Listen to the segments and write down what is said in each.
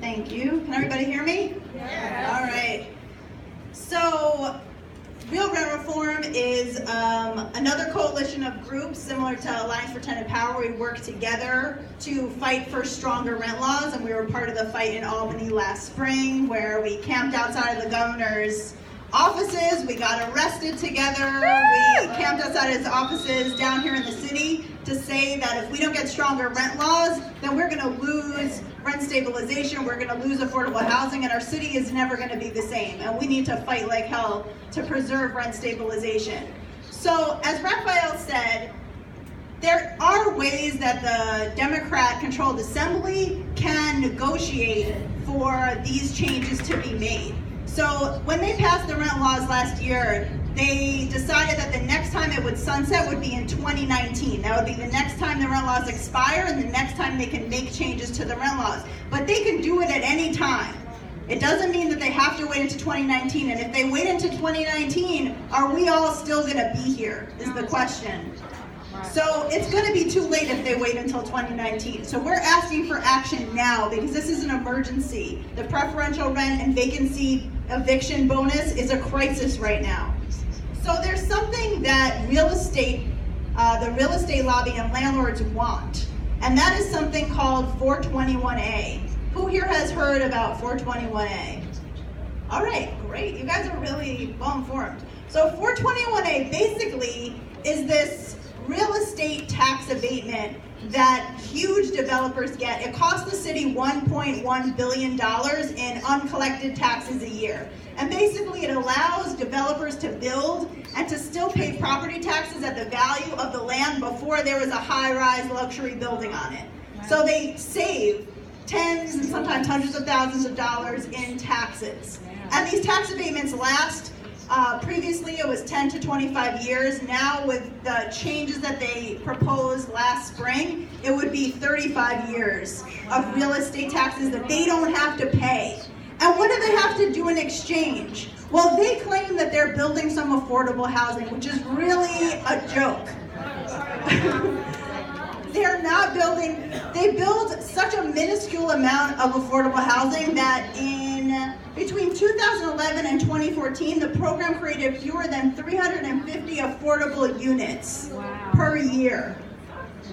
Thank you. Can everybody hear me? Yes. All right. So, Real Rent Reform is another coalition of groups similar to Alliance for Tenant Power. We work together to fight for stronger rent laws, and we were part of the fight in Albany last spring where we camped outside of the governor's offices. We got arrested together. We camped outside his offices down here in the city to say that if we don't get stronger rent laws, then we're going to lose rent stabilization, we're going to lose affordable housing, and our city is never going to be the same. And we need to fight like hell to preserve rent stabilization. So, as Raphael said, there are ways that the Democrat-controlled Assembly can negotiate for these changes to be made. So when they passed the rent laws last year, they decided that the next time it would sunset would be in 2019. That would be the next time the rent laws expire and the next time they can make changes to the rent laws. But they can do it at any time. It doesn't mean that they have to wait until 2019. And if they wait until 2019, are we all still going to be here, is the question. So it's going to be too late if they wait until 2019. So we're asking for action now because this is an emergency. The preferential rent and vacancy eviction bonus is a crisis right now. So there's something that the real estate lobby and landlords want, and that is something called 421A. Who here has heard about 421A? All right, great. You guys are really well informed. So 421A basically is this real estate tax abatement that huge developers get. It costs the city $1.1 billion in uncollected taxes a year. And basically it allows developers to build and to still pay property taxes at the value of the land before there was a high-rise luxury building on it. So they save tens and sometimes hundreds of thousands of dollars in taxes. And these tax abatements last previously it was 10 to 25 years. Now with the changes that they proposed last spring, it would be 35 years of real estate taxes that they don't have to pay. And what do they have to do in exchange? Well, they claim that they're building some affordable housing, which is really a joke. They're not building, they build such a minuscule amount of affordable housing that between 2011 and 2014, the program created fewer than 350 affordable units per year.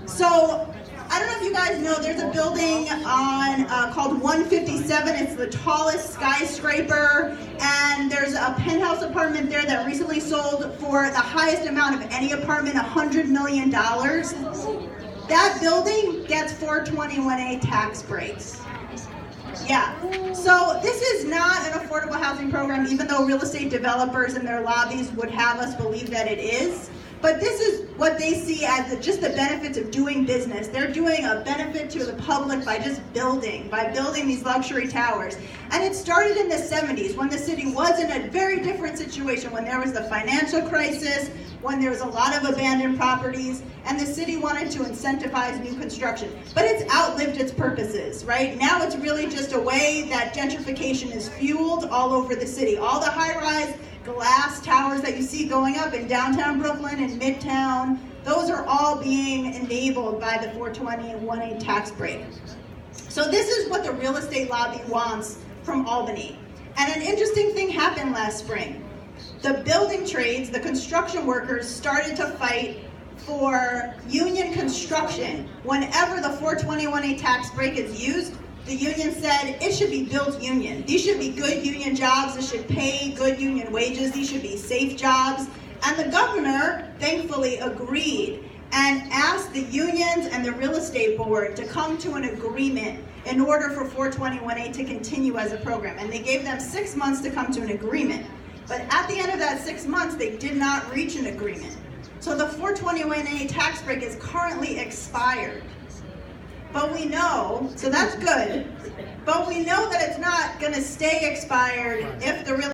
So, I don't know if you guys know, there's a building called 157. It's the tallest skyscraper, and there's a penthouse apartment there that recently sold for the highest amount of any apartment, $100 million. That building gets 421A tax breaks. Yeah, so this is not an affordable housing program, even though real estate developers and their lobbies would have us believe that it is. But this is what they see as just the benefits of doing business. They're doing a benefit to the public by just building these luxury towers. And it started in the 70s when the city was in a very different situation, when there was the financial crisis, when there was a lot of abandoned properties, and the city wanted to incentivize new construction. But it's outlived its purposes, right? Now it's really just a way that gentrification is fueled all over the city. All the high-rise glass towers that you see going up in downtown Brooklyn and Midtown, those are all being enabled by the 421A tax break. So this is what the real estate lobby wants from Albany. And an interesting thing happened last spring. The building trades, the construction workers, started to fight for union construction. Whenever the 421A tax break is used, the union said it should be built union. These should be good union jobs. This should pay good union wages. These should be safe jobs. And the governor thankfully agreed and asked the unions and the real estate board to come to an agreement in order for 421A to continue as a program. And they gave them 6 months to come to an agreement. But at the end of that 6 months, they did not reach an agreement. So the 421A tax break is currently expired. But we know, so that's good, but we know that it's not going to stay expired if the real